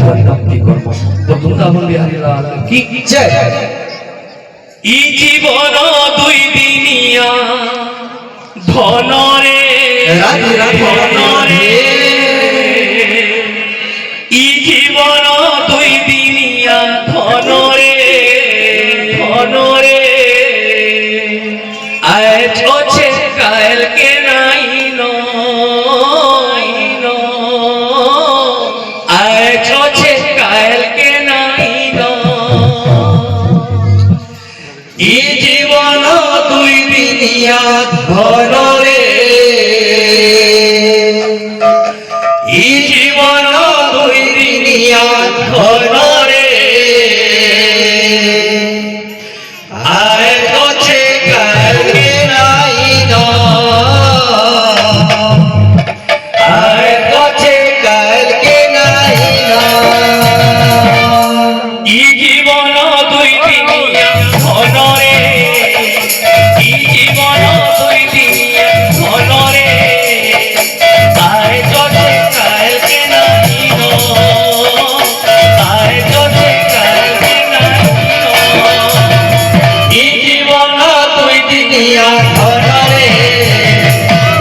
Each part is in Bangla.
হরিনাম কি করব বৃন্দাবন বিহারী লাল কি জয়। ই জীবন দুই দিনিয়া ধনরে ধনরে, ই জীবন দুই দিনিয়া ধনরে ধনরে, আজ আছে কালকে নাই ন, আজ আছে কালকে নাই ন, ই জীবন দুই দিনিয়া ধনরে, ই জীবন দুই দিনিয়া ধনরে, আজ আছে কালকে নাই ন, আজ আছে কালকে নাই ন, ই জীবন দুই দিনিয়া ধনরে, ই জীবন দুই দিনিয়া ধনরে, আজ আছে কালকে নাই ন, আজ আছে কালকে নাই ন, ই জীবন দুই দিনিয়া ধনরে,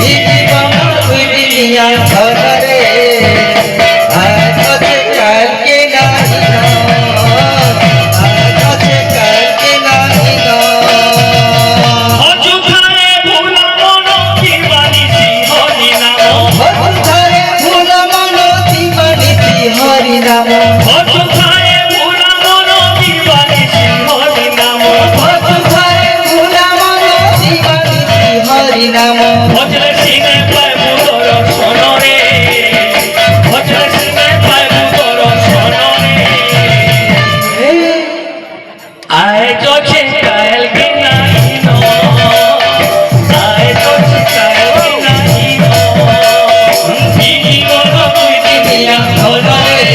ই জীবন দুই দিনিয়া ধনরে, আজ আছে কালকে নাই ন, আজ আছে কালকে নাই ন, অযথায় ভোলা মন দিবানিসি হরিনাম, অযথায় ভোলা মন দিবানিসি হরিনাম, অযথায় ভোলা মন দিবানিসি হরিনাম, অযথায় ভোলা মন দিবানিসি হরিনাম, ভজলে সিনে পাইবু দর্শন রে, ভজলে সিনে পাইবু দর্শন রে, আজ আছে কালকে নাই ন, আজ আছে কালকে নাই ন, ই জীবন দুই দিনিয়া ধনরে,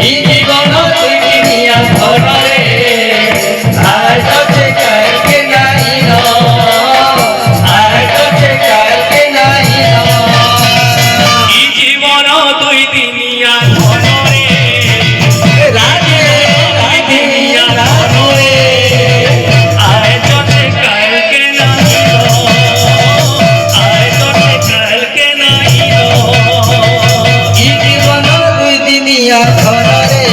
ই জীবন দুই দিনিয়া ধনরে, আজ আছে কালকে নাই ন, আজ আছে কালকে নাই ন, ই জীবন দুই দিনিয়া ধনরে, রাজে দুই দিনিয়া ধনরে, আজ আছে কালকে নাই ন, আজ আছে কালকে নাই ন, ই জীবন দুই দিনিয়া ধনরে,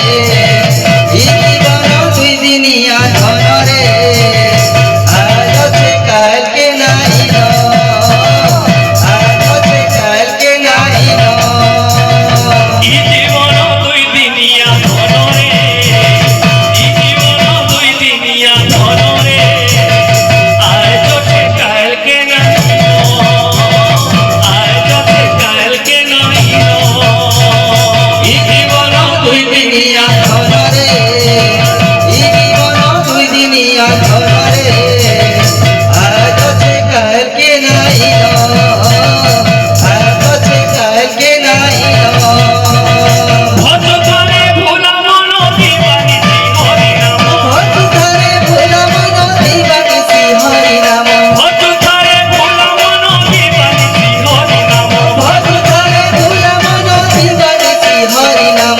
ই জীবন দুই দিনিয়া ধনরে, আজ আছে কালকে নাই ন, আজ আছে কালকে নাই ন, ই জীবন দুই দিনিয়া ধনরে, ই জীবন দুই দিনিয়া ধনরে, আজ আছে কালকে নাই ন, আজ আছে কালকে নাই ন, ই জীবন দুই দিনিয়া ধনরে, ই জীবন দুই দিনিয়া ধনরে, আজ আছে কালকে নাই ন, আজ আছে কালকে নাই ন, ভজধারে ভোলা মন দিবানিসি হরিনাম, ভজধারে ভোলা মন দিবানিসি হরিনাম, ভজধারে ভোলা মন দিবানিসি হরিনাম, ভজধারে ভোলা মন দিবানিসি হরিনাম,